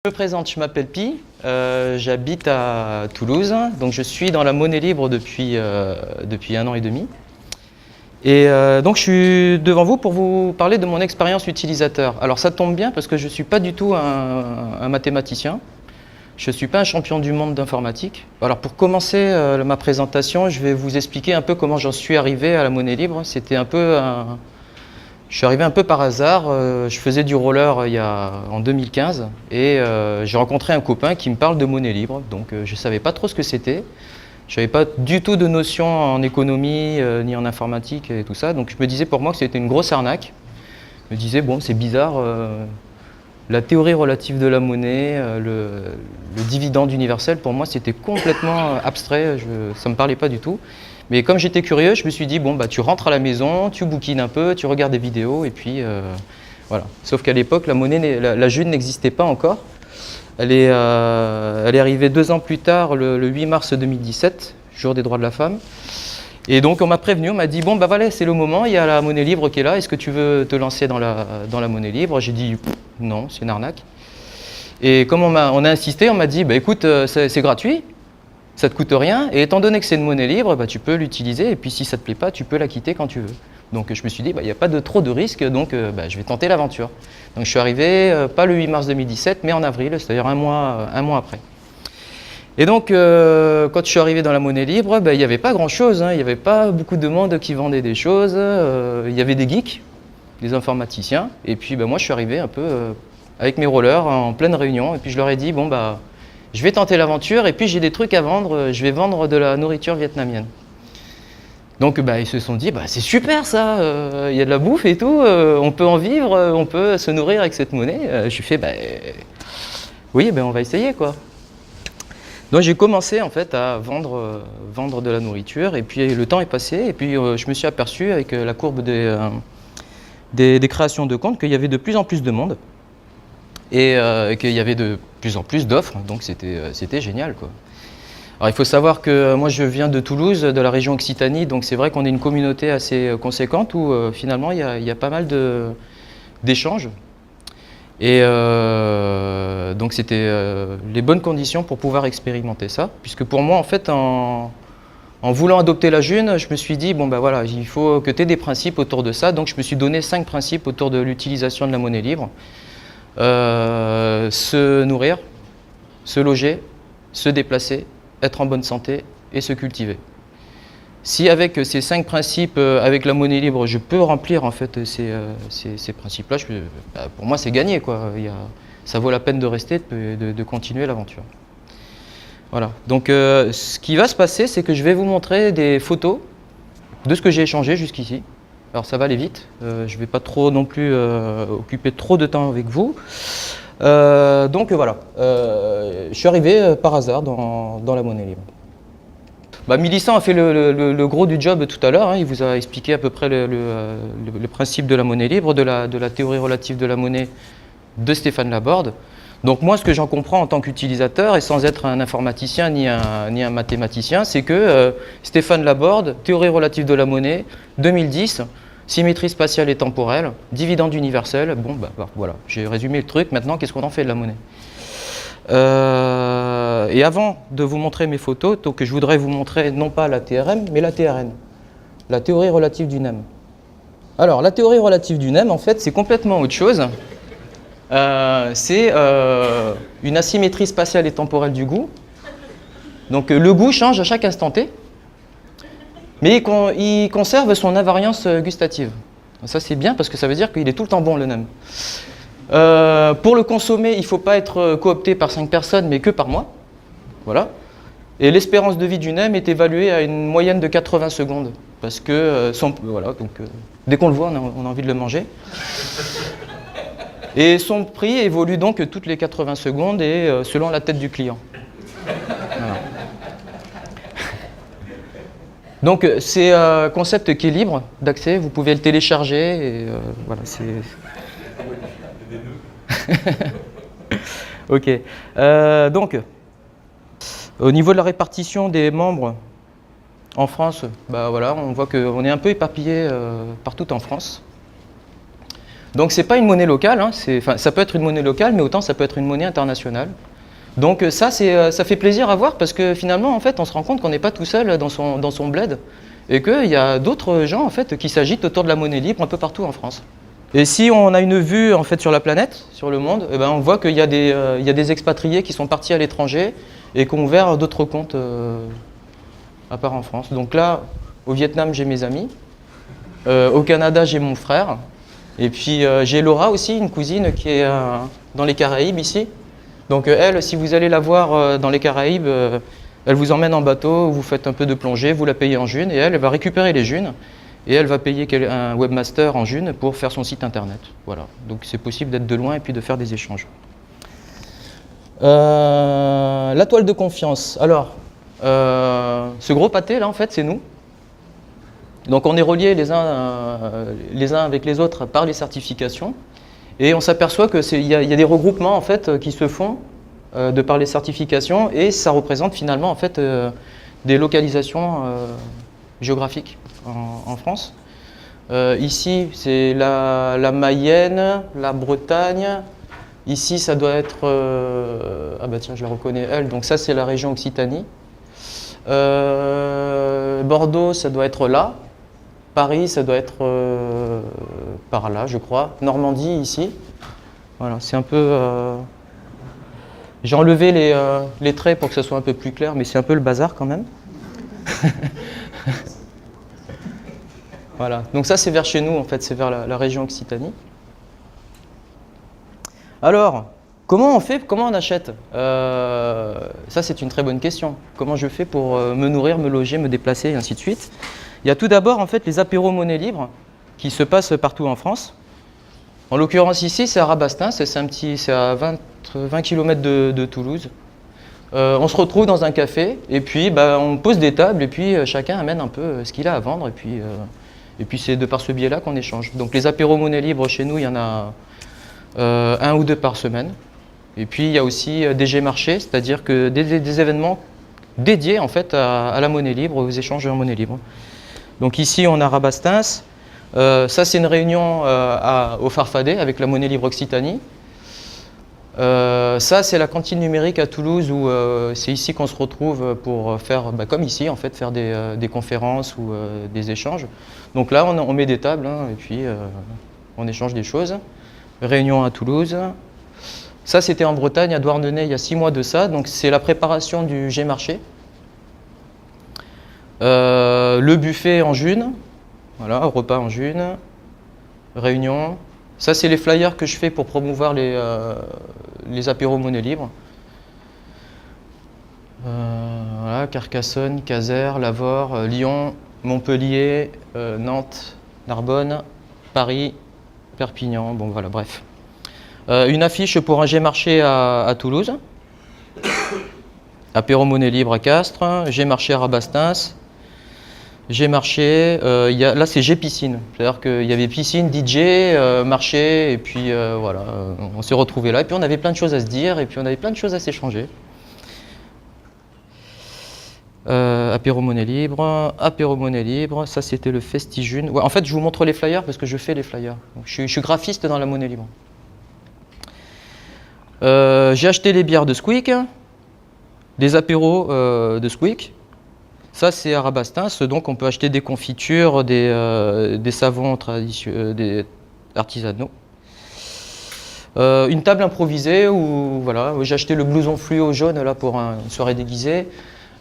Je me présente, je m'appelle Pi, j'habite à Toulouse, donc je suis dans la monnaie libre depuis 1 an et demi. Et donc je suis devant vous pour vous parler de mon expérience utilisateur. Alors ça tombe bien parce que je ne suis pas du tout un mathématicien, je ne suis pas un champion du monde d'informatique. Alors pour commencer ma présentation, je vais vous expliquer un peu comment j'en suis arrivé à la monnaie libre. Je suis arrivé un peu par hasard, je faisais du roller en 2015 et j'ai rencontré un copain qui me parle de monnaie libre, donc je ne savais pas trop ce que c'était. Je n'avais pas du tout de notion en économie ni en informatique et tout ça, donc je me disais pour moi que c'était une grosse arnaque. Je me disais bon c'est bizarre, la théorie relative de la monnaie, le dividende universel, pour moi c'était complètement abstrait, ça ne me parlait pas du tout. Mais comme j'étais curieux, je me suis dit, bon, bah, tu rentres à la maison, tu bouquines un peu, tu regardes des vidéos, et puis voilà. Sauf qu'à l'époque, la June n'existait pas encore. Elle est arrivée 2 ans plus tard, le 8 mars 2017, jour des droits de la femme. Et donc on m'a prévenu, on m'a dit, bon, bah voilà, c'est le moment, il y a la monnaie libre qui est là, est-ce que tu veux te lancer dans la monnaie libre? J'ai dit, non, c'est une arnaque. Et comme on a insisté, on m'a dit, bah écoute, c'est gratuit. Ça ne te coûte rien, et étant donné que c'est une monnaie libre, bah, tu peux l'utiliser, et puis si ça ne te plaît pas, tu peux la quitter quand tu veux. Donc je me suis dit, il n'y a pas trop de risques, donc je vais tenter l'aventure. Donc je suis arrivé, pas le 8 mars 2017, mais en avril, c'est-à-dire un mois après. Et donc quand je suis arrivé dans la monnaie libre, il n'y avait pas grand-chose, il n'y avait pas beaucoup de monde qui vendait des choses, il y avait des geeks, des informaticiens, et puis moi je suis arrivé un peu avec mes rollers en pleine réunion, et puis je leur ai dit, bon je vais tenter l'aventure et puis j'ai des trucs à vendre, je vais vendre de la nourriture vietnamienne. Donc ils se sont dit, c'est super ça, il y a de la bouffe et tout, on peut en vivre, on peut se nourrir avec cette monnaie. Je suis fait, oui, on va essayer quoi. Donc j'ai commencé en fait à vendre de la nourriture et puis le temps est passé et puis je me suis aperçu avec la courbe des créations de comptes qu'il y avait de plus en plus de monde. Et qu'il y avait de plus en plus d'offres, donc c'était génial quoi. Alors il faut savoir que moi je viens de Toulouse, de la région Occitanie, donc c'est vrai qu'on est une communauté assez conséquente où finalement il y a pas mal d'échanges. Et donc c'était les bonnes conditions pour pouvoir expérimenter ça, puisque pour moi en fait en voulant adopter la June, je me suis dit voilà, il faut que tu aies des principes autour de ça, donc je me suis donné 5 principes autour de l'utilisation de la monnaie libre. Se nourrir, se loger, se déplacer, être en bonne santé et se cultiver. Si avec ces 5 principes, avec la monnaie libre, je peux remplir en fait ces principes-là, pour moi c'est gagné quoi. Ça vaut la peine de rester, de continuer l'aventure. Voilà. Donc ce qui va se passer, c'est que je vais vous montrer des photos de ce que j'ai échangé jusqu'ici. Alors ça va aller vite, je ne vais pas trop non plus occuper trop de temps avec vous. Donc voilà, je suis arrivé par hasard dans la monnaie libre. Millicent a fait le gros du job tout à l'heure, il vous a expliqué à peu près le principe de la monnaie libre, de la théorie relative de la monnaie de Stéphane Laborde. Donc moi ce que j'en comprends en tant qu'utilisateur et sans être un informaticien ni un mathématicien, c'est que Stéphane Laborde, théorie relative de la monnaie, 2010, symétrie spatiale et temporelle, dividende universel, voilà, j'ai résumé le truc, maintenant qu'est-ce qu'on en fait de la monnaie? Et avant de vous montrer mes photos, donc, je voudrais vous montrer non pas la TRM, mais la TRN, la théorie relative du NEM. Alors la théorie relative du NEM, en fait, c'est complètement autre chose. C'est une asymétrie spatiale et temporelle du goût. Donc le goût change à chaque instant T, mais il conserve son invariance gustative. Ça c'est bien parce que ça veut dire qu'il est tout le temps bon le NEM. Pour le consommer, il ne faut pas être coopté par 5 personnes, mais que par mois. Voilà. Et l'espérance de vie du NEM est évaluée à une moyenne de 80 secondes. Parce que dès qu'on le voit, on a envie de le manger. Et son prix évolue donc toutes les 80 secondes et selon la tête du client. Voilà. Donc c'est un concept qui est libre d'accès, vous pouvez le télécharger et voilà, c'est... Ok. Donc, au niveau de la répartition des membres en France, voilà, on voit qu'on est un peu éparpillé partout en France. Donc c'est pas une monnaie locale, hein, enfin, ça peut être une monnaie locale, mais autant ça peut être une monnaie internationale. Donc ça fait plaisir à voir parce que finalement en fait on se rend compte qu'on n'est pas tout seul dans son bled et qu'il y a d'autres gens en fait qui s'agitent autour de la monnaie libre un peu partout en France. Et si on a une vue en fait sur la planète, sur le monde, eh ben, on voit qu'il y a des expatriés qui sont partis à l'étranger et qui ont ouvert d'autres comptes à part en France. Donc là, au Vietnam, j'ai mes amis. Au Canada, j'ai mon frère. Et puis j'ai Laura aussi, une cousine qui est dans les Caraïbes ici. Donc elle, si vous allez la voir dans les Caraïbes, elle vous emmène en bateau, vous faites un peu de plongée, vous la payez en June et elle va récupérer les Junes et elle va payer un webmaster en June pour faire son site internet. Voilà. Donc c'est possible d'être de loin et puis de faire des échanges. La toile de confiance. Alors, ce gros pâté là en fait c'est nous. Donc on est reliés les uns avec les autres par les certifications et on s'aperçoit qu'il y a des regroupements en fait qui se font de par les certifications et ça représente finalement en fait des localisations géographiques en France. Ici c'est la Mayenne, la Bretagne. Ici ça doit être ah bah tiens je la reconnais elle, donc ça c'est la région Occitanie. Bordeaux ça doit être là. Paris, ça doit être par là, je crois. Normandie, ici. Voilà, c'est un peu... J'ai enlevé les traits pour que ça soit un peu plus clair, mais c'est un peu le bazar quand même. Voilà, donc ça c'est vers chez nous, en fait, c'est vers la région Occitanie. Alors, comment on fait, comment on achète ça c'est une très bonne question. Comment je fais pour me nourrir, me loger, me déplacer, et ainsi de suite. Il y a tout d'abord en fait les apéros monnaie libre qui se passent partout en France. En l'occurrence ici c'est à Rabastens, c'est à 20 km de Toulouse. On se retrouve dans un café et puis on pose des tables et puis chacun amène un peu ce qu'il a à vendre et puis c'est de par ce biais-là qu'on échange. Donc les apéros monnaie libre chez nous il y en a un ou deux par semaine. Et puis il y a aussi des G-marchés, c'est-à-dire que des événements dédiés en fait à la monnaie libre, aux échanges en monnaie libre. Donc ici, on a Rabastens. Ça, c'est une réunion au Farfadet avec la monnaie libre Occitanie. Ça, c'est la cantine numérique à Toulouse où c'est ici qu'on se retrouve pour faire, comme ici, en fait, faire des conférences ou des échanges. Donc là, on met des tables hein, et puis on échange des choses. Réunion à Toulouse. Ça, c'était en Bretagne, à Douarnenez, il y a 6 mois de ça. Donc c'est la préparation du G-marché. Le buffet en June, voilà, repas en June, réunion. Ça, c'est les flyers que je fais pour promouvoir les apéros monnaie libre. Voilà, Carcassonne, Caser, Lavore, Lyon, Montpellier, Nantes, Narbonne, Paris, Perpignan, bon voilà, bref. Une affiche pour un G-marché à Toulouse. Apéro monnaie libre à Castres, G-marché à Rabastens. G-marché, là c'est G-piscine, c'est-à-dire qu'il y avait piscine, DJ, marché, et puis voilà, on s'est retrouvés là, et puis on avait plein de choses à se dire, et puis on avait plein de choses à s'échanger. Apéro monnaie libre, ça c'était le Festijune. Ouais, en fait je vous montre les flyers parce que je fais les flyers, donc, je suis graphiste dans la monnaie libre. J'ai acheté les bières de Squeak, des apéros de Squeak. Ça, c'est à Rabastens, donc on peut acheter des confitures, des savons des artisanaux. Une table improvisée où voilà, j'ai acheté le blouson fluo jaune là, pour une soirée déguisée.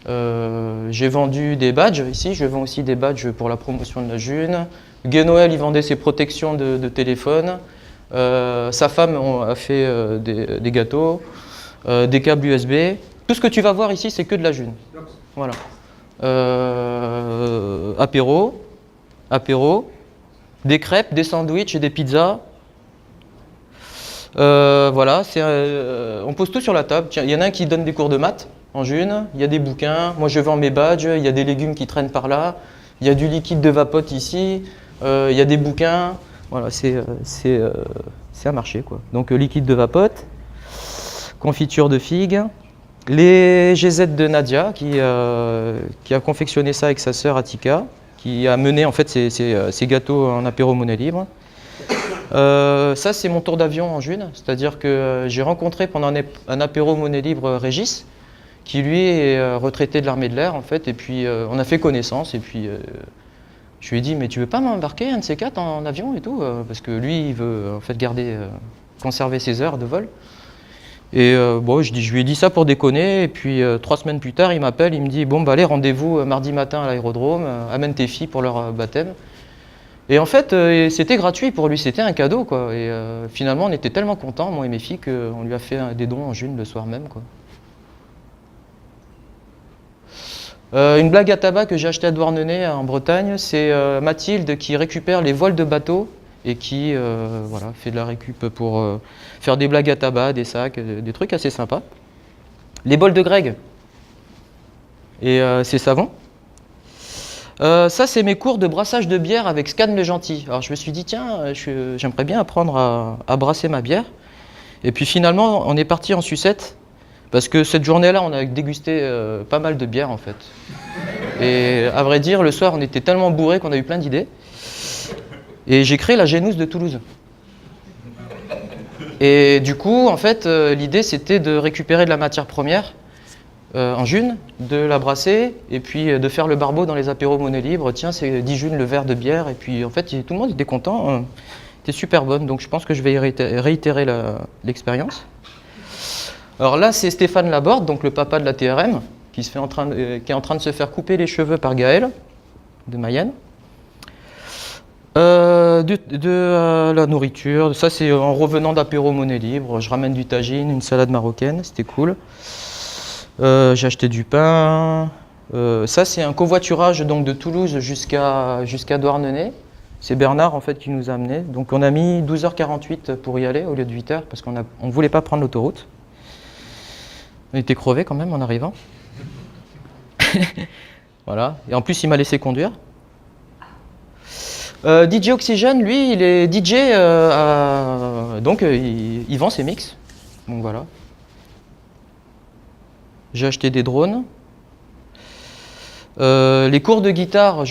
J'ai vendu des badges ici, je vends aussi des badges pour la promotion de la June. Gay Noël, il vendait ses protections de téléphone. Sa femme a fait des gâteaux, des câbles USB. Tout ce que tu vas voir ici, c'est que de la June. Voilà. Apéro, des crêpes, des sandwichs et des pizzas. Voilà, on pose tout sur la table. Tiens, il y en a un qui donne des cours de maths en June, il y a des bouquins, moi je vends mes badges, il y a des légumes qui traînent par là, il y a du liquide de vapote ici, il y a des bouquins. Voilà, c'est un marché quoi. Donc liquide de vapote, confiture de figues. Les GZ de Nadia qui a confectionné ça avec sa sœur Atika, qui a mené en fait ces gâteaux en apéro monnaie libre. Ça, c'est mon tour d'avion en June, c'est-à-dire que j'ai rencontré pendant un apéro monnaie libre Régis, qui lui est retraité de l'armée de l'air en fait, et puis on a fait connaissance, et puis je lui ai dit mais tu veux pas m'embarquer un de ces quatre en avion et tout, parce que lui il veut en fait conserver ses heures de vol. Et bon, je lui ai dit ça pour déconner, et puis 3 semaines plus tard il m'appelle, il me dit bon bah allez rendez-vous mardi matin à l'aérodrome, amène tes filles pour leur baptême. Et en fait, c'était gratuit pour lui, c'était un cadeau, quoi. Et finalement, on était tellement contents, moi et mes filles, qu'on lui a fait des dons en June le soir même, quoi. Une blague à tabac que j'ai achetée à Douarnenez, en Bretagne, c'est Mathilde qui récupère les voiles de bateaux et qui voilà, fait de la récup pour faire des blagues à tabac, des sacs, des trucs assez sympas. Les bols de Greg et ses savons. Ça, c'est mes cours de brassage de bière avec Scan le Gentil. Alors, je me suis dit, tiens, j'aimerais bien apprendre à brasser ma bière. Et puis finalement, on est parti en sucette, parce que cette journée-là, on a dégusté pas mal de bière, en fait. Et à vrai dire, le soir, on était tellement bourrés qu'on a eu plein d'idées. Et j'ai créé la Génousse de Toulouse. Et du coup, en fait, l'idée, c'était de récupérer de la matière première, en June, de la brasser et puis de faire le barbeau dans les apéros monnaie libre. Tiens, c'est 10 June le verre de bière. Et puis en fait, tout le monde était content. C'était super bonne. Donc je pense que je vais réitérer l'expérience. Alors là, c'est Stéphane Laborde, donc le papa de la TRM, qui est en train de se faire couper les cheveux par Gaël, de Mayenne. La nourriture, ça c'est en revenant d'apéro monnaie libre. Je ramène du tagine, une salade marocaine, c'était cool. J'ai acheté du pain. Ça, c'est un covoiturage donc, de Toulouse jusqu'à Douarnenez. C'est Bernard en fait qui nous a amenés. Donc on a mis 12h48 pour y aller au lieu de 8h parce qu'on ne voulait pas prendre l'autoroute. On était crevés quand même en arrivant. Voilà. Et en plus, il m'a laissé conduire. DJ Oxygène, lui, il est DJ, donc il vend ses mix. Donc voilà. J'ai acheté des drones. Les cours de guitare,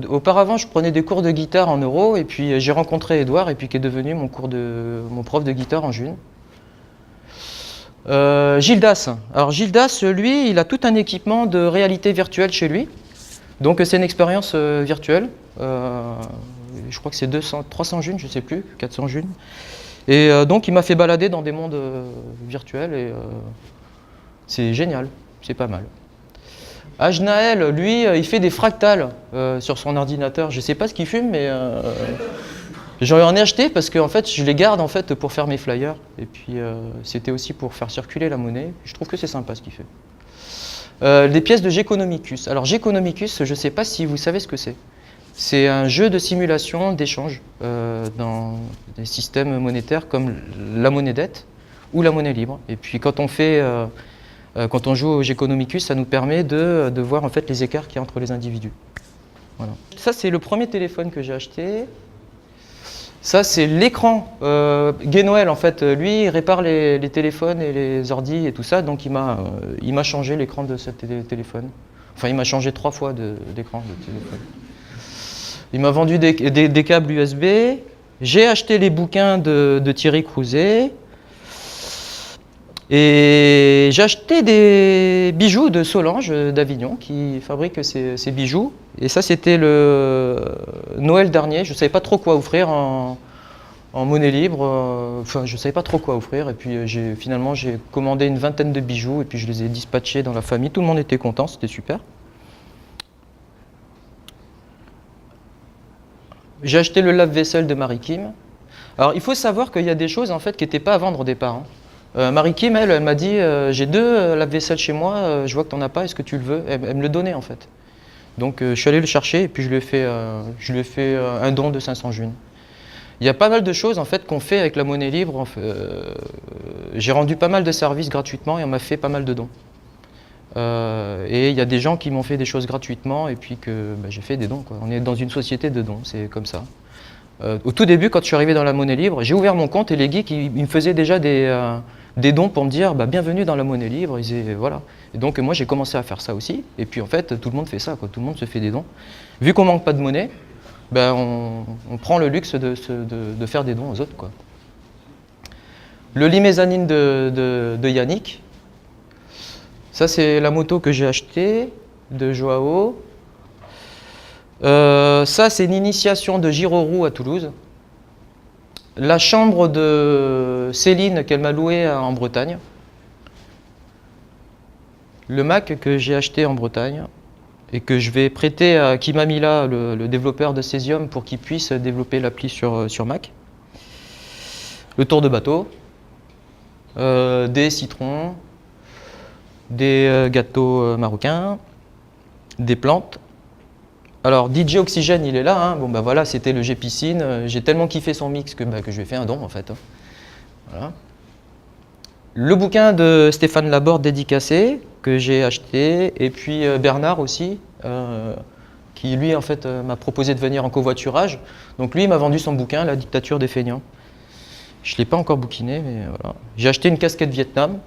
auparavant je prenais des cours de guitare en euros et puis j'ai rencontré Edouard et puis qui est devenu mon prof de guitare en June. Gildas. Alors Gildas, lui, il a tout un équipement de réalité virtuelle chez lui. Donc c'est une expérience virtuelle. Je crois que c'est 300 Junes, je ne sais plus, 400 Junes. Et donc il m'a fait balader dans des mondes virtuels et c'est génial, c'est pas mal. Ajnaël, lui, il fait des fractales sur son ordinateur. Je ne sais pas ce qu'il fume, mais j'en ai acheté parce que en fait, je les garde en fait, pour faire mes flyers. Et puis c'était aussi pour faire circuler la monnaie. Je trouve que c'est sympa ce qu'il fait. Des pièces de Geconomicus. Alors Geconomicus, je ne sais pas si vous savez ce que c'est. C'est un jeu de simulation d'échange dans des systèmes monétaires comme la monnaie dette ou la monnaie libre. Et puis quand on joue au Geconomicus, ça nous permet de voir en fait les écarts qu'il y a entre les individus. Voilà. Ça, c'est le premier téléphone que j'ai acheté. Ça, c'est l'écran. Guy Noël, en fait, lui, il répare les téléphones et les ordis et tout ça, donc il m'a changé l'écran de ce téléphone. Enfin, il m'a changé 3 fois d'écran de téléphone. Il m'a vendu des câbles USB. J'ai acheté les bouquins de Thierry Crouzet. Et j'ai acheté des bijoux de Solange d'Avignon qui fabrique ces bijoux. Et ça, c'était le Noël dernier. Je ne savais pas trop quoi offrir en monnaie libre. Enfin, je ne savais pas trop quoi offrir. Et puis finalement, j'ai commandé une vingtaine de bijoux et puis je les ai dispatchés dans la famille. Tout le monde était content, c'était super. J'ai acheté le lave-vaisselle de Marie Kim. Alors, il faut savoir qu'il y a des choses en fait qui n'étaient pas à vendre au départ. Marie Kim, elle m'a dit j'ai 2 lave-vaisselle chez moi, je vois que tu n'en as pas, est-ce que tu le veux? Elle me le donnait en fait. Donc je suis allé le chercher et puis je lui ai fait un don de 500 Junes. Il y a pas mal de choses en fait qu'on fait avec la monnaie libre. J'ai rendu pas mal de services gratuitement et on m'a fait pas mal de dons. Et il y a des gens qui m'ont fait des choses gratuitement et puis que j'ai fait des dons, quoi. On est dans une société de dons, c'est comme ça. Au tout début, quand je suis arrivé dans la monnaie libre, j'ai ouvert mon compte et les geeks ils me faisaient déjà des dons pour me dire bienvenue dans la monnaie libre. Voilà. Et donc moi j'ai commencé à faire ça aussi. Et puis en fait tout le monde fait ça, quoi. Tout le monde se fait des dons. Vu qu'on manque pas de monnaie, ben, on prend le luxe de faire des dons aux autres, quoi. Le lit mezzanine de Yannick. Ça, c'est la moto que j'ai achetée de Joao. Ça, c'est une initiation de Giroroux à Toulouse. La chambre de Céline qu'elle m'a louée en Bretagne. Le Mac que j'ai acheté en Bretagne et que je vais prêter à Kimamila, le développeur de Cesium, pour qu'il puisse développer l'appli sur Mac. Le tour de bateau. Des citrons. Des gâteaux marocains. Des plantes. Alors DJ Oxygène, il est là, hein. Bon bah voilà, c'était le G Piscine. J'ai tellement kiffé son mix que je lui ai fait un don en fait, hein. Voilà. Le bouquin de Stéphane Laborde dédicacé que j'ai acheté, et puis Bernard aussi, qui lui en fait m'a proposé de venir en covoiturage. Donc lui il m'a vendu son bouquin, La dictature des feignants. Je ne l'ai pas encore bouquiné, mais voilà. J'ai acheté une casquette Vietnam.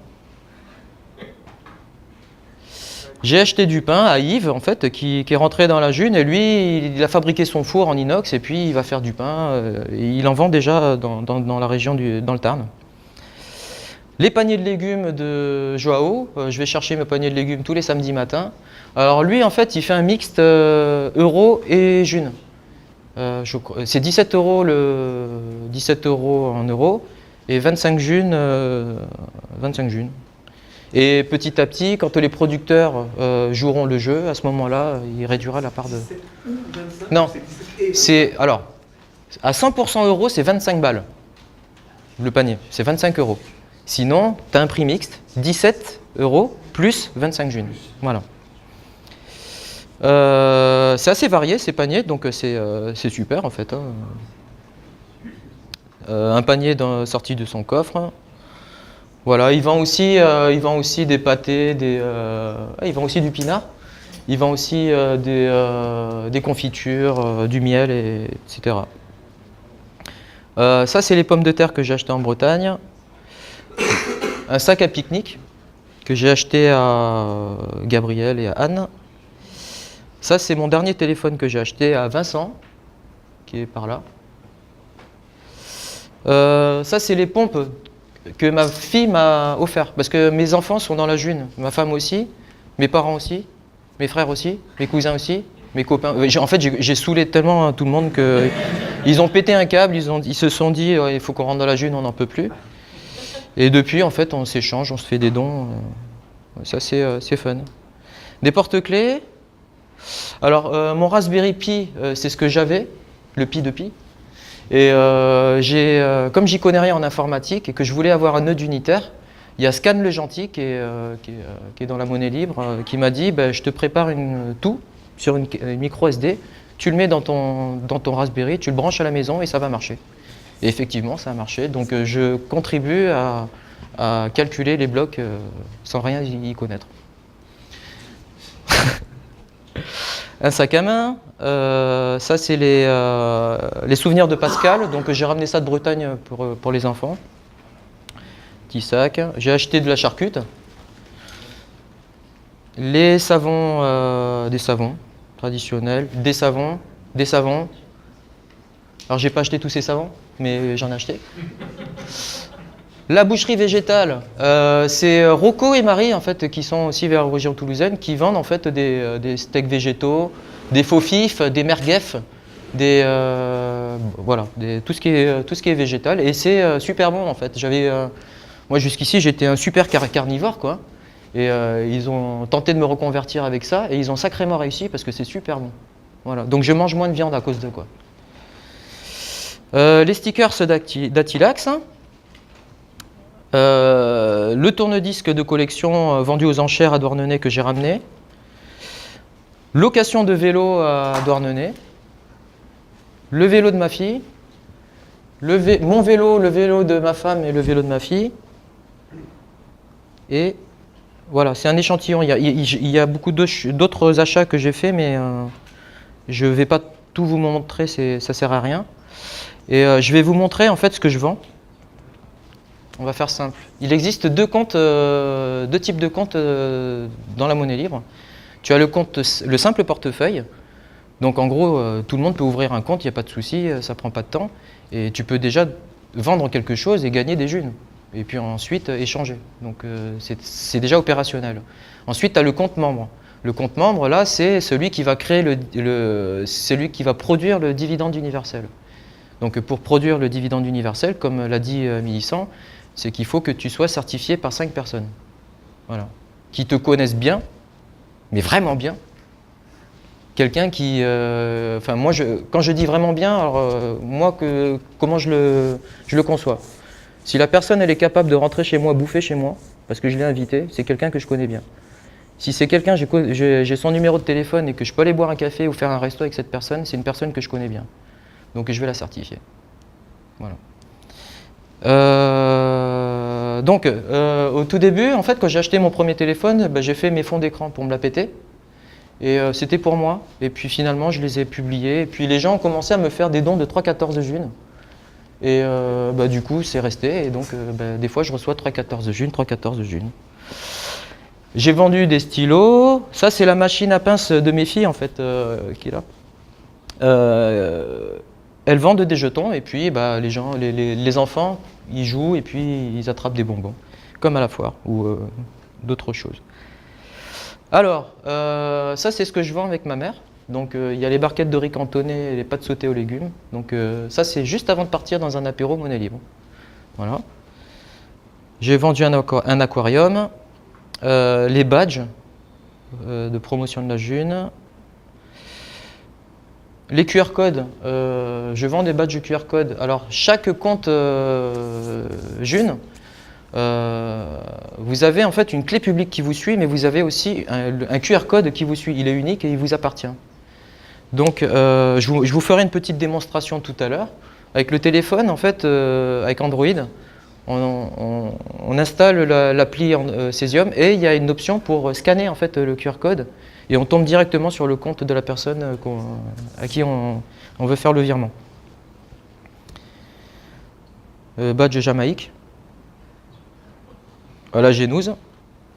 J'ai acheté du pain à Yves, en fait, qui est rentré dans la June, et lui, il a fabriqué son four en inox, et puis il va faire du pain, et il en vend déjà dans la région, dans le Tarn. Les paniers de légumes de Joao, je vais chercher mes paniers de légumes tous les samedis matins. Alors lui, en fait, il fait un mixte euro et June. C'est 17 euros, 17 euros en euros, et 25 June. 25 June. Et petit à petit, quand les producteurs joueront le jeu, à ce moment-là, il réduira la part de... Non, c'est... Alors, à 100% euros, c'est 25 balles. Le panier, c'est 25 euros. Sinon, tu as un prix mixte, 17 euros plus 25 June. Voilà. C'est assez varié ces paniers, donc c'est super en fait, hein. Un panier sorti de son coffre. Voilà, il vend aussi des pâtés, il vend aussi du pinard, il vend aussi des confitures, du miel, etc. Ça, c'est les pommes de terre que j'ai achetées en Bretagne. Un sac à pique-nique que j'ai acheté à Gabriel et à Anne. Ça, c'est mon dernier téléphone que j'ai acheté à Vincent, qui est par là. Ça, c'est les pompes que ma fille m'a offert, parce que mes enfants sont dans la June, ma femme aussi, mes parents aussi, mes frères aussi, mes cousins aussi, mes copains. En fait, j'ai saoulé tellement tout le monde qu'ils ont pété un câble, ils se sont dit il faut qu'on rentre dans la June, on n'en peut plus. Et depuis, en fait, on s'échange, on se fait des dons. Ça, c'est fun. Des porte-clés. Alors, mon Raspberry Pi, c'est ce que j'avais, le Pi de Pi. Et comme j'y connais rien en informatique et que je voulais avoir un nœud unitaire, il y a Scan le Gentil qui est dans la monnaie libre, qui m'a dit je te prépare tout sur une micro SD, tu le mets dans ton Raspberry, tu le branches à la maison et ça va marcher. Et effectivement, ça a marché. Donc je contribue à calculer les blocs sans rien y connaître. Un sac à main, ça c'est les souvenirs de Pascal, donc j'ai ramené ça de Bretagne pour les enfants. Petit sac. J'ai acheté de la charcute. Les savons, des savons traditionnels, des savons. Alors j'ai pas acheté tous ces savons, mais j'en ai acheté. La boucherie végétale, c'est Rocco et Marie en fait qui sont aussi vers la région toulousaine, qui vendent en fait des steaks végétaux, des faux fifs, des merguefs, voilà, tout ce qui est végétal, et c'est super bon en fait. Moi jusqu'ici j'étais un super carnivore quoi, et ils ont tenté de me reconvertir avec ça et ils ont sacrément réussi parce que c'est super bon. Voilà, donc je mange moins de viande à cause de quoi. Les stickers d'Atilax. Le tourne-disque de collection vendu aux enchères à Douarnenez que j'ai ramené. Location de vélo à Douarnenez. Le vélo de ma fille. Mon vélo, le vélo de ma femme et le vélo de ma fille. Et voilà, c'est un échantillon. Il y a beaucoup d'autres achats que j'ai fait, mais je ne vais pas tout vous montrer, ça ne sert à rien. Et je vais vous montrer en fait ce que je vends. On va faire simple. Il existe deux types de comptes dans la monnaie libre. Tu as le simple portefeuille Donc en gros, tout le monde peut ouvrir un compte, il n'y a pas de souci, ça ne prend pas de temps. Et tu peux déjà vendre quelque chose et gagner des junes. Et puis ensuite échanger. Donc c'est déjà opérationnel. Ensuite, tu as le compte membre. Le compte membre, là, c'est celui qui va créer celui qui va produire le dividende universel. Donc pour produire le dividende universel, comme l'a dit Mélissant, c'est qu'il faut que tu sois certifié par 5 personnes. Voilà. Qui te connaissent bien, mais vraiment bien. Quelqu'un qui... Enfin, moi, quand je dis vraiment bien, alors moi, comment je le conçois? Si la personne, elle est capable de rentrer chez moi, bouffer chez moi, parce que je l'ai invité, c'est quelqu'un que je connais bien. Si c'est quelqu'un, j'ai son numéro de téléphone et que je peux aller boire un café ou faire un resto avec cette personne, c'est une personne que je connais bien. Donc je vais la certifier. Voilà. Au tout début, en fait, quand j'ai acheté mon premier téléphone, j'ai fait mes fonds d'écran pour me la péter. Et c'était pour moi. Et puis finalement, je les ai publiés. Et puis les gens ont commencé à me faire des dons de 3,14 junes. Et du coup, c'est resté. Et donc, des fois, je reçois 3,14 junes, 3,14 junes. J'ai vendu des stylos. Ça, c'est la machine à pince de mes filles, en fait, qui est là. Elles vendent des jetons. Et puis, les enfants, ils jouent et puis ils attrapent des bonbons. Comme à la foire ou d'autres choses. Alors, ça, c'est ce que je vends avec ma mère. Donc, il y a les barquettes de riz cantonné et les pâtes sautées aux légumes. Donc, ça, c'est juste avant de partir dans un apéro monnaie libre. Voilà. J'ai vendu un aquarium, les badges de promotion de la June, les QR codes. Je vends des badges de QR code. Alors, chaque compte June, vous avez en fait une clé publique qui vous suit, mais vous avez aussi un QR code qui vous suit. Il est unique et il vous appartient. Donc, je vous ferai une petite démonstration tout à l'heure. Avec le téléphone, en fait, avec Android, on installe l'appli Cesium et il y a une option pour scanner en fait le QR code et on tombe directement sur le compte de la personne à qui on veut faire le virement. Badge Jamaïque. Voilà, Génouse.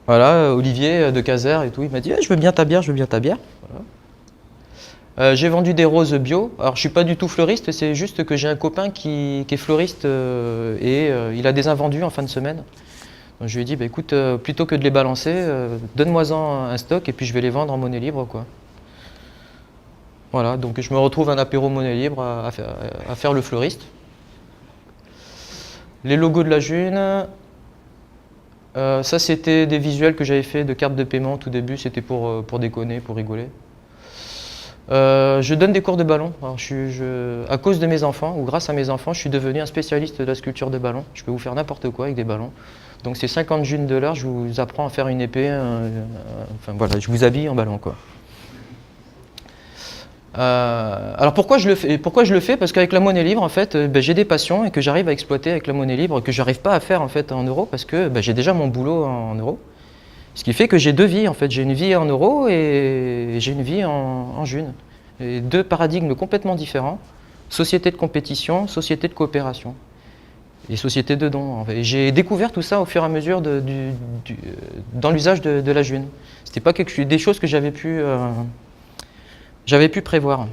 Voilà, Olivier de Caser et tout, il m'a dit je veux bien ta bière, je veux bien ta bière. Voilà. J'ai vendu des roses bio. Alors je suis pas du tout fleuriste, c'est juste que j'ai un copain qui est fleuriste il a des invendus en fin de semaine. Donc je lui ai dit écoute, plutôt que de les balancer, donne-moi-en un stock et puis je vais les vendre en monnaie libre, quoi. Voilà, donc je me retrouve un apéro monnaie libre à faire le fleuriste. Les logos de la June. Ça c'était des visuels que j'avais fait de cartes de paiement au tout début, c'était pour déconner, pour rigoler. Je donne des cours de ballon. Alors, à cause de mes enfants, ou grâce à mes enfants, je suis devenu un spécialiste de la sculpture de ballon. Je peux vous faire n'importe quoi avec des ballons. Donc c'est 50 junes de l'heure, je vous apprends à faire une épée. Enfin voilà, je vous habille en ballon, quoi. Alors pourquoi je le fais? Parce qu'avec la monnaie libre, en fait, j'ai des passions et que j'arrive à exploiter avec la monnaie libre, que j'arrive pas à faire en fait en euros parce que j'ai déjà mon boulot en euros. Ce qui fait que j'ai deux vies, en fait. J'ai une vie en euros et j'ai une vie en junes. Et deux paradigmes complètement différents. Société de compétition, société de coopération. Et société de dons. En fait. J'ai découvert tout ça au fur et à mesure dans l'usage de la june. C'était pas des choses que j'avais pu prévoir.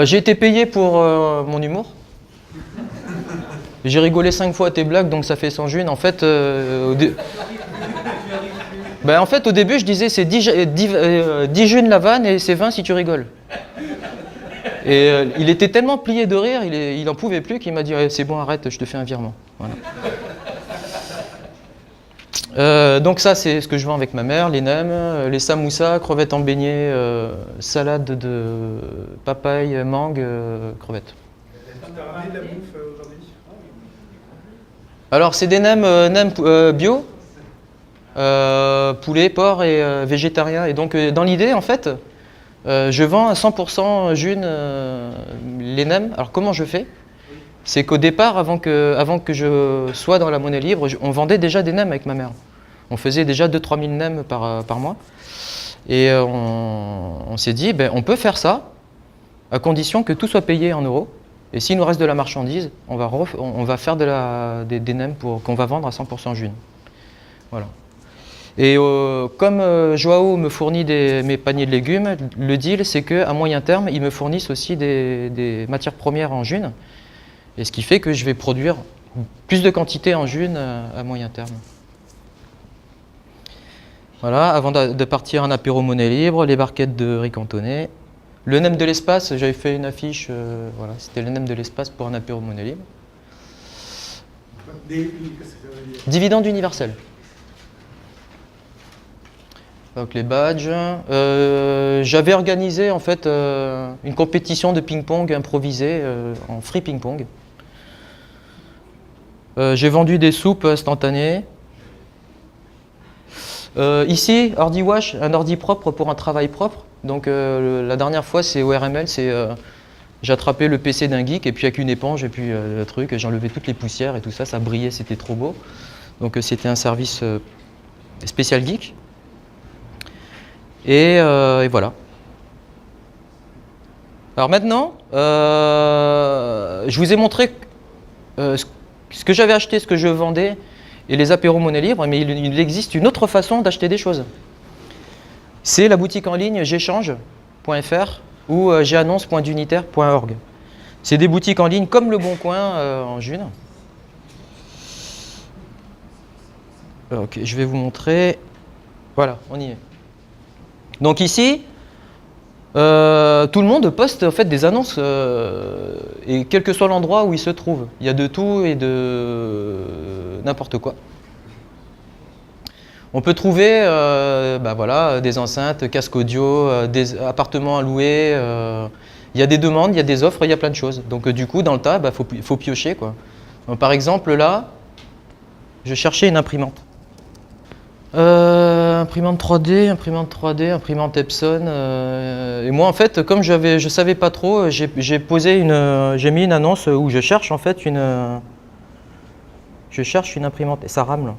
J'ai été payé pour mon humour. J'ai rigolé 5 fois à tes blagues, donc ça fait 100 junes. En fait, au début, je disais c'est 10 junes la vanne et c'est 20 si tu rigoles. Et il était tellement plié de rire, il n'en pouvait plus qu'il m'a dit c'est bon, arrête, je te fais un virement. Voilà. Donc ça, c'est ce que je vends avec ma mère, les nems, les samoussas, crevettes en beignet, salade de papaye, mangue, crevettes. Tu as ramené de la bouffe aujourd'hui? Alors, c'est des nems bio. Poulet, porc et végétarien. Et donc dans l'idée en fait, je vends à 100% june les nems. Alors comment je fais? C'est qu'au départ, avant que je sois dans la monnaie libre, on vendait déjà des nems avec ma mère. On faisait déjà 2-3 000 nems par mois. Et on s'est dit, on peut faire ça à condition que tout soit payé en euros. Et s'il nous reste de la marchandise, on va faire des nems qu'on va vendre à 100% june. Voilà. Et comme Joao me fournit mes paniers de légumes, le deal c'est qu'à moyen terme, ils me fournissent aussi des matières premières en june. Et ce qui fait que je vais produire plus de quantité en june à moyen terme. Voilà, avant de partir, un apéro monnaie libre, les barquettes de riz cantonais. Le NEM de l'espace, j'avais fait une affiche, voilà, c'était le NEM de l'espace pour un apéro monnaie libre. DUI, qu'est-ce que ça veut dire? Dividende universel. Donc les badges. J'avais organisé en fait une compétition de ping-pong improvisée en free ping-pong. J'ai vendu des soupes instantanées. Ici, ordi wash, un ordi propre pour un travail propre. Donc la dernière fois, c'est ORML, j'ai attrapé le PC d'un geek et puis avec une éponge et puis le truc, j'ai enlevé toutes les poussières et tout ça, ça brillait, c'était trop beau. Donc c'était un service spécial geek. Et voilà. Alors maintenant, je vous ai montré ce que j'avais acheté, ce que je vendais et les apéros monnaie libre, mais il existe une autre façon d'acheter des choses. C'est la boutique en ligne j'échange.fr ou j'annonce.dunitaire.org. C'est des boutiques en ligne comme Le Bon Coin en june. Ok, je vais vous montrer. Voilà, on y est. Donc ici, tout le monde poste en fait des annonces et quel que soit l'endroit où il se trouve. Il y a de tout et de n'importe quoi. On peut trouver voilà, des enceintes, casques audio, des appartements à louer. Il y a des demandes, il y a des offres, il y a plein de choses. Donc du coup, dans le tas, faut piocher, quoi. Donc, par exemple, là, je cherchais une imprimante. Imprimante 3D, imprimante Epson. Et moi, en fait, comme je savais pas trop, j'ai mis une annonce où je cherche en fait une imprimante. Et ça rame là.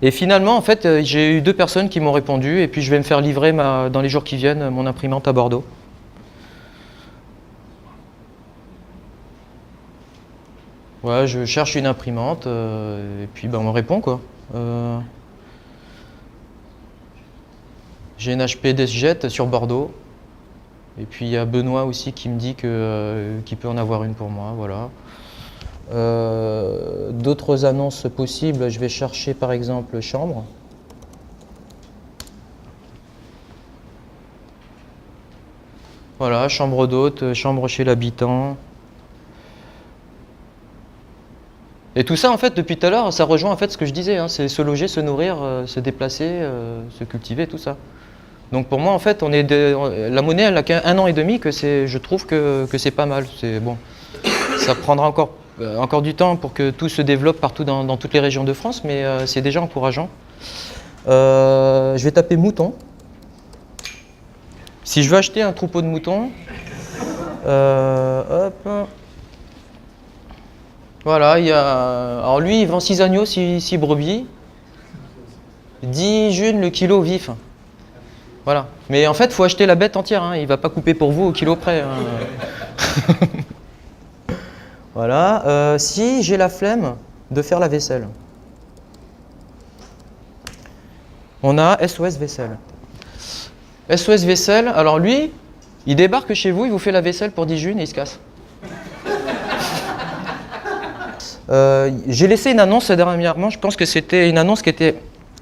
Et finalement, en fait, j'ai eu 2 personnes qui m'ont répondu et puis je vais me faire livrer dans les jours qui viennent mon imprimante à Bordeaux. Ouais, je cherche une imprimante et puis on me répond quoi. J'ai une HP DeskJet sur Bordeaux. Et puis il y a Benoît aussi qui me dit qu'il peut en avoir une pour moi. Voilà. D'autres annonces possibles, je vais chercher par exemple chambre. Voilà, chambre d'hôte, chambre chez l'habitant. Et tout ça en fait depuis tout à l'heure, ça rejoint en fait ce que je disais, hein, c'est se loger, se nourrir, se déplacer, se cultiver, tout ça. Donc pour moi en fait, la monnaie elle a qu'1 an et demi que je trouve que c'est pas mal. C'est bon, ça prendra encore du temps pour que tout se développe partout dans toutes les régions de France, mais c'est déjà encourageant. Je vais taper mouton. Si je veux acheter un troupeau de moutons, hop. Voilà, alors lui il vend 6 agneaux, 6 brebis, 10 junes le kilo vif. Voilà. Mais en fait, il faut acheter la bête entière, hein. Il ne va pas couper pour vous au kilo près. Hein. Voilà. Si j'ai la flemme de faire la vaisselle, on a SOS Vaisselle. SOS Vaisselle, alors lui, il débarque chez vous, il vous fait la vaisselle pour 10 junes et il se casse. J'ai laissé une annonce dernièrement, je pense que c'était une annonce qui était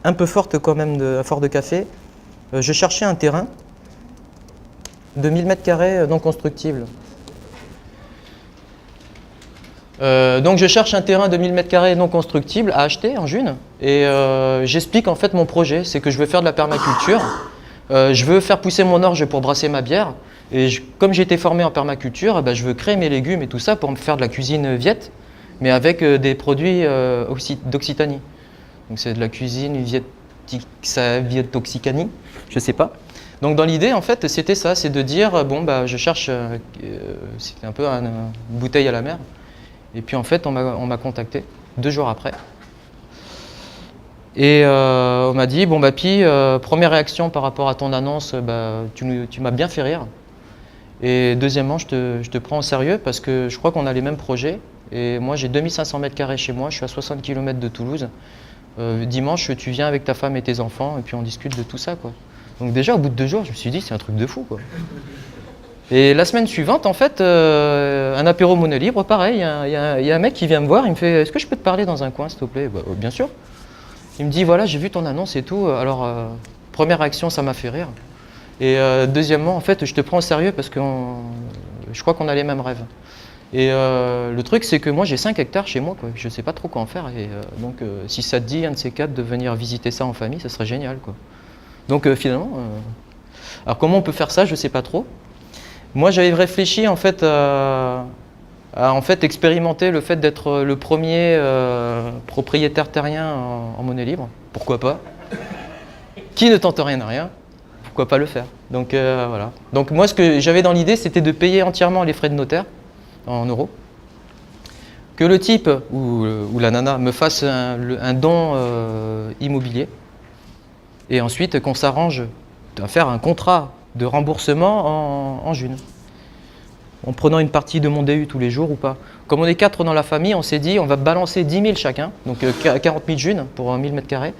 un peu forte quand même, à Fort de Café. Je cherchais un terrain de 1000 m² non constructible. Donc je cherche un terrain de 1000 m² non constructible à acheter en june et j'explique en fait mon projet, c'est que je veux faire de la permaculture, je veux faire pousser mon orge pour brasser ma bière et comme j'ai été formé en permaculture, je veux créer mes légumes et tout ça pour me faire de la cuisine viette, mais avec des produits d'Occitanie. Donc c'est de la cuisine viette-occitanie, je sais pas. Donc dans l'idée en fait c'était ça, c'est de dire bon je cherche, c'était un peu une bouteille à la mer. Et puis en fait on m'a contacté 2 jours après. Et on m'a dit bon Pi, première réaction par rapport à ton annonce, tu m'as bien fait rire. Et deuxièmement je te prends au sérieux parce que je crois qu'on a les mêmes projets. Et moi j'ai 2500 m² chez moi, je suis à 60 km de Toulouse. Dimanche, tu viens avec ta femme et tes enfants et puis on discute de tout ça, quoi. Donc déjà, au bout de 2 jours, je me suis dit, c'est un truc de fou, quoi. Et la semaine suivante, en fait, un apéro monnaie libre, pareil, il y a un mec qui vient me voir, il me fait « Est-ce que je peux te parler dans un coin, s'il te plaît ?» Bah, bien sûr. Il me dit « Voilà, j'ai vu ton annonce et tout. » Alors, première réaction, ça m'a fait rire. Et deuxièmement, en fait, je te prends au sérieux parce que je crois qu'on a les mêmes rêves. Et le truc, c'est que moi, j'ai 5 hectares chez moi, quoi. Je ne sais pas trop quoi en faire. Et donc, si ça te dit, un de ces quatre, de venir visiter ça en famille, ça serait génial, quoi. Donc, finalement, alors comment on peut faire ça, je ne sais pas trop. Moi, j'avais réfléchi en fait à expérimenter le fait d'être le premier propriétaire terrien en monnaie libre. Pourquoi pas? Qui ne tente rien à rien, pourquoi pas le faire? Donc voilà. Donc moi, ce que j'avais dans l'idée, c'était de payer entièrement les frais de notaire en euros. Que le type ou la nana me fasse un don immobilier. Et ensuite, qu'on s'arrange à faire un contrat de remboursement en June, en prenant une partie de mon DU tous les jours ou pas. Comme on est 4 dans la famille, on s'est dit on va balancer 10 000 chacun, donc 40 000 June pour 1000 m².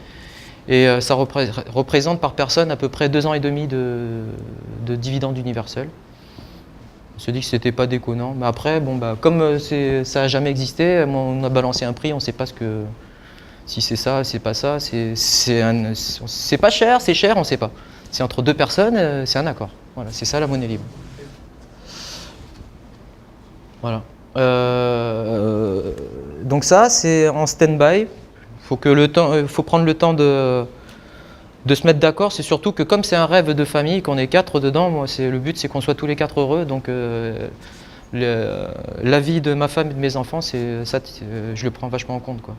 Et ça représente par personne à peu près 2 ans et demi de dividendes universels. On s'est dit que c'était pas déconnant. Mais après, bon, bah, comme ça n'a jamais existé, on a balancé un prix, on ne sait pas si c'est ça, c'est pas ça. C'est pas cher, c'est cher, on ne sait pas. C'est entre 2 personnes, c'est un accord. Voilà, c'est ça la monnaie libre. Voilà. Donc ça, c'est en stand-by. Faut prendre le temps de se mettre d'accord. C'est surtout que comme c'est un rêve de famille, qu'on est 4 dedans, moi, le but, c'est qu'on soit tous les 4 heureux. Donc la vie de ma femme et de mes enfants, ça, je le prends vachement en compte, quoi.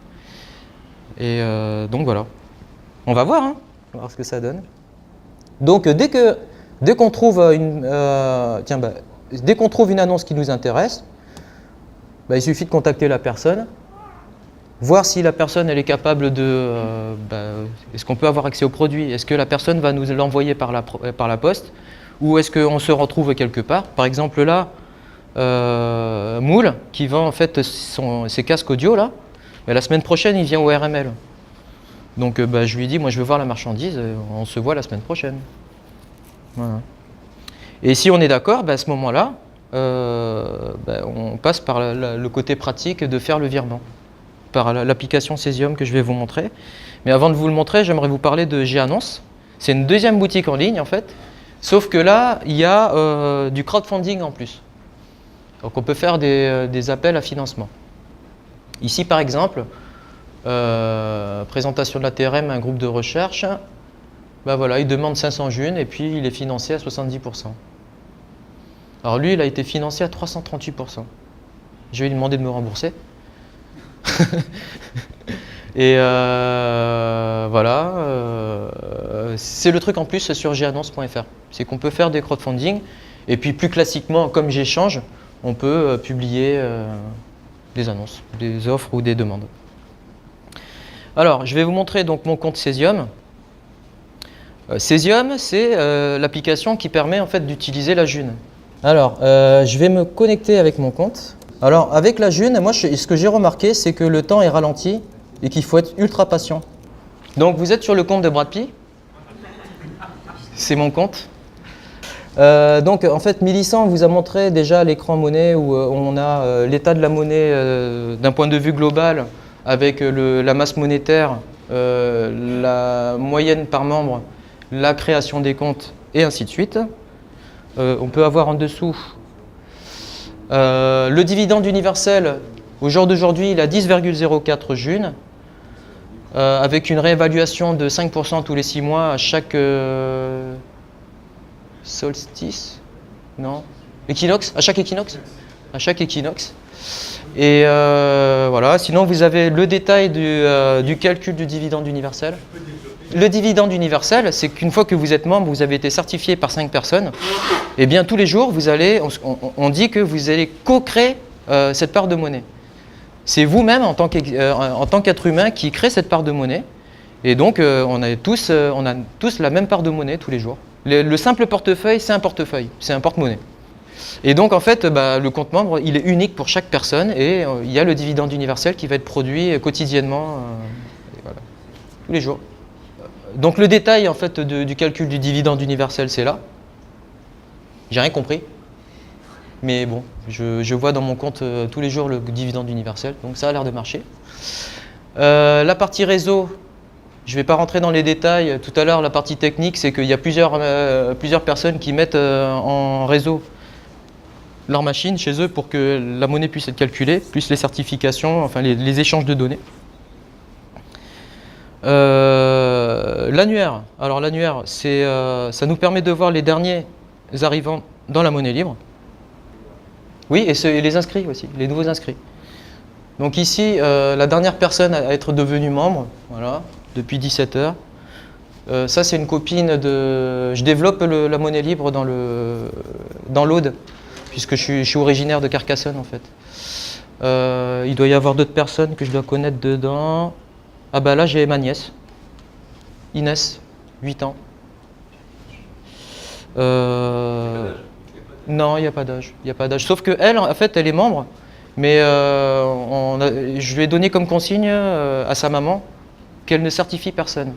Et donc voilà. On va voir, hein. On va voir ce que ça donne. Donc dès qu'on trouve dès qu'on trouve une annonce qui nous intéresse, bah, il suffit de contacter la personne, voir si la personne elle est capable de... est-ce qu'on peut avoir accès au produit? Est-ce que la personne va nous l'envoyer par la poste? Ou est-ce qu'on se retrouve quelque part? Par exemple là, Moule, qui vend en fait ses casques audio là, mais la semaine prochaine il vient au RML. Donc je lui ai dit, moi je veux voir la marchandise, on se voit la semaine prochaine. Voilà. Et si on est d'accord, à ce moment-là, on passe par le côté pratique de faire le virement, par l'application Cesium que je vais vous montrer. Mais avant de vous le montrer, j'aimerais vous parler de G-Annonce. C'est une deuxième boutique en ligne en fait, sauf que là, il y a du crowdfunding en plus. Donc on peut faire des appels à financement. Ici par exemple, présentation de la TRM, un groupe de recherche, voilà, il demande 500 June et puis il est financé à 70%. Alors lui, il a été financé à 338%. Je vais lui demander de me rembourser. Et voilà, c'est le truc en plus sur gannonce.fr. C'est qu'on peut faire des crowdfunding et puis plus classiquement, comme j'échange, on peut publier des annonces, des offres ou des demandes. Alors, je vais vous montrer donc mon compte Cesium. Cesium, c'est l'application qui permet en fait d'utiliser la June. Alors, je vais me connecter avec mon compte. Alors, avec la June, moi, ce que j'ai remarqué, c'est que le temps est ralenti et qu'il faut être ultra patient. Donc, vous êtes sur le compte de Brad Pitt. C'est mon compte. Donc, en fait, Mélissa vous a montré déjà l'écran monnaie où on a l'état de la monnaie d'un point de vue global avec la masse monétaire, la moyenne par membre, la création des comptes et ainsi de suite. On peut avoir en dessous le dividende universel. Au jour d'aujourd'hui, il a 10,04 June, avec une réévaluation de 5% tous les 6 mois à chaque solstice, non, équinoxe, à chaque équinoxe, Et voilà. Sinon, vous avez le détail du calcul du dividende universel. Le dividende universel, c'est qu'une fois que vous êtes membre, vous avez été certifié par 5 personnes, et bien tous les jours, on dit que vous allez co-créer cette part de monnaie. C'est vous-même, en tant qu'être humain, qui crée cette part de monnaie. Et donc, on a tous la même part de monnaie tous les jours. Le simple portefeuille, c'est un portefeuille, c'est un porte-monnaie. Et donc, en fait, le compte membre, il est unique pour chaque personne et il y a le dividende universel qui va être produit quotidiennement. Et voilà. tous les jours. Donc le détail en fait du calcul du dividende universel, c'est là. J'ai rien compris. Mais bon, je vois dans mon compte tous les jours le dividende universel, donc ça a l'air de marcher. La partie réseau, je ne vais pas rentrer dans les détails. Tout à l'heure, la partie technique, c'est qu'il y a plusieurs personnes qui mettent en réseau leur machine chez eux pour que la monnaie puisse être calculée, plus les certifications, enfin les échanges de données. L'annuaire. Alors l'annuaire, ça nous permet de voir les derniers arrivants dans la monnaie libre. Oui, et les inscrits aussi, les nouveaux inscrits. Donc ici, la dernière personne à être devenue membre, voilà, depuis 17 heures. Ça, c'est une copine de... Je développe la monnaie libre dans l'Aude, puisque je suis originaire de Carcassonne, en fait. Il doit y avoir d'autres personnes que je dois connaître dedans. Ah bah là, j'ai ma nièce, Inès, 8 ans. Non, il n'y a pas d'âge. Il n'y a pas d'âge. Sauf qu'elle, en fait, elle est membre, mais je lui ai donné comme consigne à sa maman qu'elle ne certifie personne.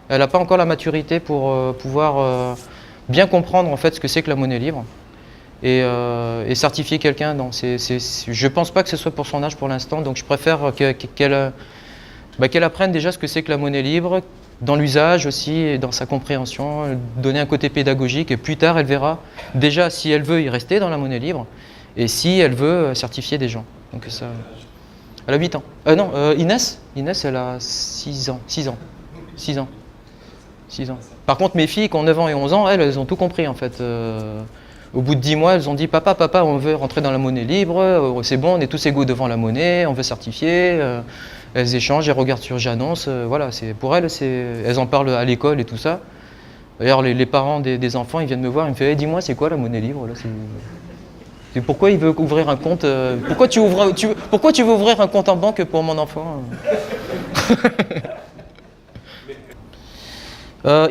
Elle n'a pas encore la maturité pour pouvoir bien comprendre en fait ce que c'est que la monnaie libre et certifier quelqu'un. Non, je ne pense pas que ce soit pour son âge pour l'instant, donc je préfère qu'elle apprenne déjà ce que c'est que la monnaie libre, dans l'usage aussi et dans sa compréhension, donner un côté pédagogique et plus tard elle verra déjà si elle veut y rester dans la monnaie libre et si elle veut certifier des gens. Donc ça, elle a 8 ans. Non, Inès, elle a 6 ans. 6 ans. 6 ans. 6 ans. Par contre mes filles qui ont 9 ans et 11 ans, elles ont tout compris en fait. Au bout de 10 mois, elles ont dit papa, on veut rentrer dans la monnaie libre, c'est bon, on est tous égaux devant la monnaie, on veut certifier. Elles échangent, elles regardent sur J'annonce, voilà, pour elles, elles en parlent à l'école et tout ça. D'ailleurs, les parents des enfants, ils viennent me voir, ils me font dis-moi, c'est quoi la monnaie libre là, pourquoi il veut ouvrir un compte pourquoi tu veux ouvrir un compte en banque pour mon enfant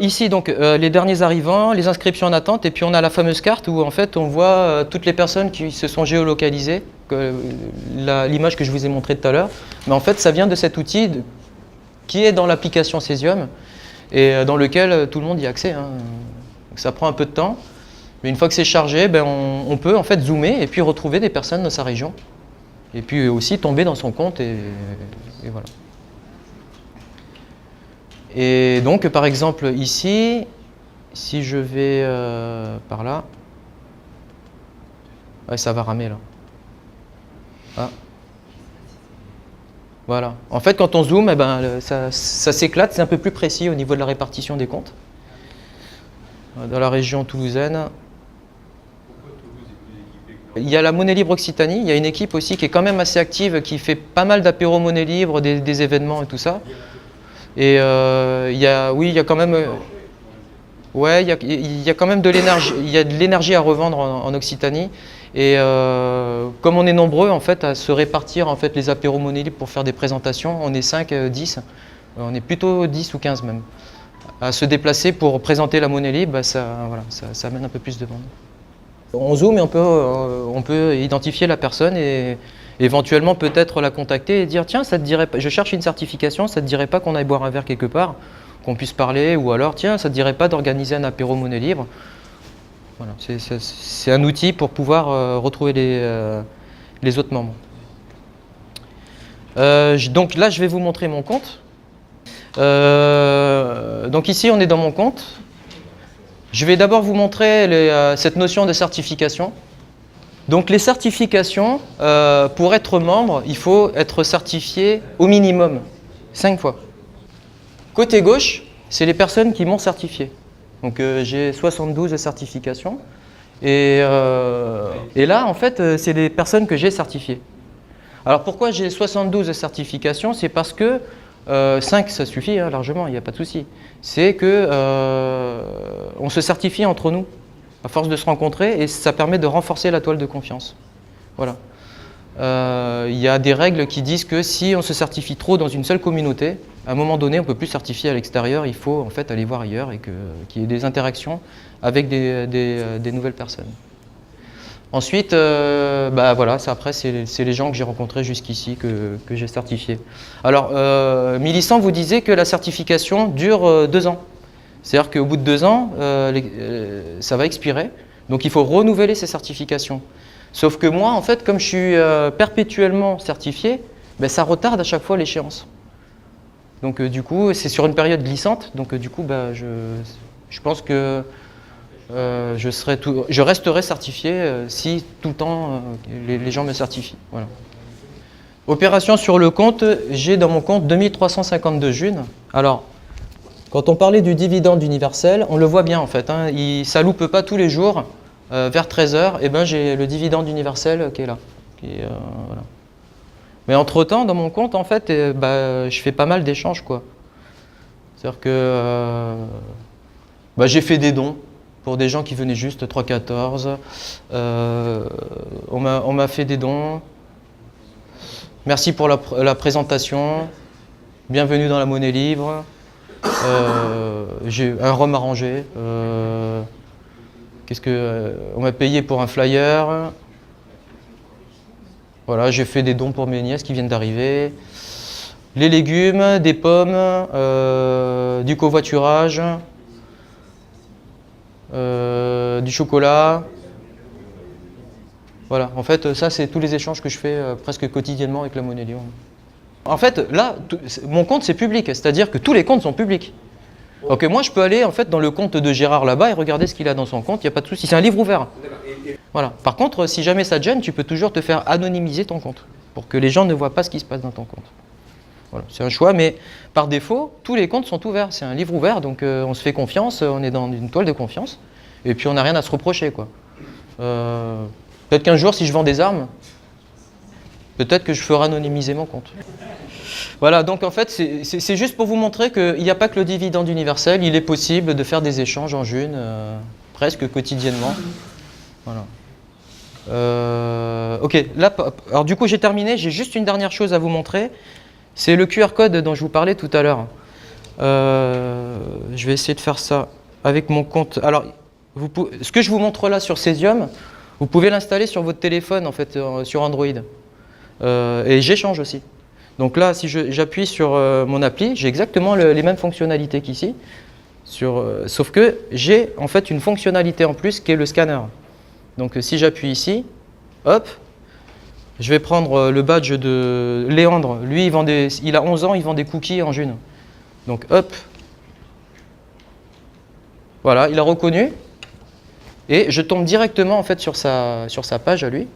Ici, donc, les derniers arrivants, les inscriptions en attente, et puis on a la fameuse carte où en fait on voit toutes les personnes qui se sont géolocalisées, l'image que je vous ai montrée tout à l'heure. Mais en fait, ça vient de cet outil qui est dans l'application Cesium et dans lequel tout le monde y a accès. Hein. Donc, ça prend un peu de temps, mais une fois que c'est chargé, ben, on peut en fait zoomer et puis retrouver des personnes dans sa région. Et puis aussi tomber dans son compte et voilà. Et donc, par exemple, ici, si je vais par là, ouais, ça va ramer là. Ah. Voilà. En fait, quand on zoome, eh ben, ça s'éclate, c'est un peu plus précis au niveau de la répartition des comptes. Dans la région toulousaine. Il y a la monnaie libre Occitanie, il y a une équipe aussi qui est quand même assez active, qui fait pas mal d'apéros monnaie libre, des événements et tout ça. Et il y a quand même, ouais, il y a quand même de l'énergie. Il y a de l'énergie à revendre en Occitanie. Et comme on est nombreux en fait à se répartir en fait les apéros monnaie libre pour faire des présentations, on est 5, 10, on est plutôt 10 ou 15 même, à se déplacer pour présenter la monnaie libre, bah, ça amène un peu plus de ventes. On zoome et on peut identifier la personne et éventuellement peut-être la contacter et dire tiens, ça te dirait pas, je cherche une certification, ça te dirait pas qu'on aille boire un verre quelque part, qu'on puisse parler, ou alors tiens, ça te dirait pas d'organiser un apéro monnaie libre. Voilà, c'est un outil pour pouvoir retrouver les autres membres. Donc là, je vais vous montrer mon compte. Donc ici, on est dans mon compte. Je vais d'abord vous montrer cette notion de certification. Donc les certifications, pour être membre, il faut être certifié au minimum 5 fois. Côté gauche, c'est les personnes qui m'ont certifié. Donc j'ai 72 certifications. Et là, en fait, c'est les personnes que j'ai certifiées. Alors pourquoi j'ai 72 certifications? C'est parce que 5, ça suffit hein, largement, il n'y a pas de souci. C'est que on se certifie entre nous, à force de se rencontrer, et ça permet de renforcer la toile de confiance. Voilà. Il y a des règles qui disent que si on se certifie trop dans une seule communauté, à un moment donné, on ne peut plus certifier à l'extérieur, il faut en fait aller voir ailleurs et qu'il y ait des interactions avec des nouvelles personnes. Ensuite, voilà, après, c'est les gens que j'ai rencontrés jusqu'ici que j'ai certifiés. Alors, Millicent vous disait que la certification dure 2 ans. C'est-à-dire qu'au bout de 2 ans, ça va expirer. Donc, il faut renouveler ces certifications. Sauf que moi, en fait, comme je suis perpétuellement certifié, ça retarde à chaque fois l'échéance. Donc, du coup, c'est sur une période glissante. Donc, du coup, je pense que je resterai certifié si tout le temps les gens me certifient. Voilà. Opération sur le compte, j'ai dans mon compte 2352 June. Alors, quand on parlait du dividende universel, on le voit bien en fait. Ça ne loupe pas tous les jours. Vers 13 h, j'ai le dividende universel qui est là. Voilà. Mais entre-temps, dans mon compte, en fait, je fais pas mal d'échanges, quoi. C'est-à-dire que j'ai fait des dons pour des gens qui venaient juste 3-14. On m'a fait des dons. Merci pour la présentation. Bienvenue dans la monnaie libre. J'ai un rhum arrangé. On m'a payé pour un flyer. Voilà, j'ai fait des dons pour mes nièces qui viennent d'arriver. Les légumes, des pommes, du covoiturage. Du chocolat. Voilà, en fait, ça, c'est tous les échanges que je fais presque quotidiennement avec la monnaie libre. En fait, là, mon compte, c'est public, c'est-à-dire que tous les comptes sont publics. Donc moi, je peux aller en fait dans le compte de Gérard là-bas et regarder ce qu'il a dans son compte, il n'y a pas de souci, c'est un livre ouvert. Voilà. Par contre, si jamais ça te gêne, tu peux toujours te faire anonymiser ton compte pour que les gens ne voient pas ce qui se passe dans ton compte. Voilà, c'est un choix, mais par défaut, tous les comptes sont ouverts. C'est un livre ouvert, donc on se fait confiance, on est dans une toile de confiance, et puis on n'a rien à se reprocher, quoi. Peut-être qu'un jour, si je vends des armes, peut-être que je ferai anonymiser mon compte. Voilà, donc en fait, c'est juste pour vous montrer qu'il n'y a pas que le dividende universel, il est possible de faire des échanges en June, presque quotidiennement. Voilà. Ok, là, alors du coup, j'ai terminé, j'ai juste une dernière chose à vous montrer. C'est le QR code dont je vous parlais tout à l'heure. Je vais essayer de faire ça avec mon compte. Alors, ce que je vous montre là sur Cesium, vous pouvez l'installer sur votre téléphone, en fait, sur Android. Et j'échange aussi. Donc là, si j'appuie sur mon appli, j'ai exactement les mêmes fonctionnalités qu'ici. Sauf que j'ai en fait une fonctionnalité en plus qui est le scanner. Donc si j'appuie ici, hop, je vais prendre le badge de Léandre. Lui, il a 11 ans, il vend des cookies en June. Donc hop, voilà, il a reconnu. Et je tombe directement en fait sur sa page à lui.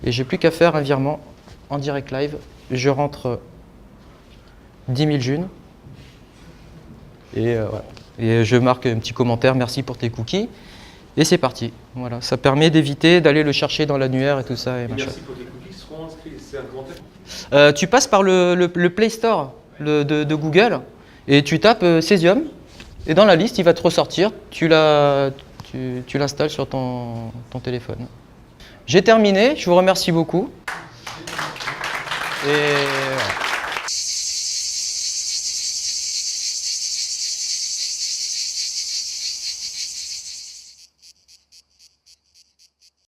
Et j'ai plus qu'à faire un virement en direct live. Je rentre 10 000 June. Et, voilà. Et je marque un petit commentaire, merci pour tes cookies. Et c'est parti. Voilà, ça permet d'éviter d'aller le chercher dans l'annuaire et tout ça. Et merci pour tes cookies seront inscrits. C'est un commentaire. Tu passes par le Play Store de Google et tu tapes Cesium. Et dans la liste, il va te ressortir. Tu l'installes sur ton téléphone. J'ai terminé, je vous remercie beaucoup. Et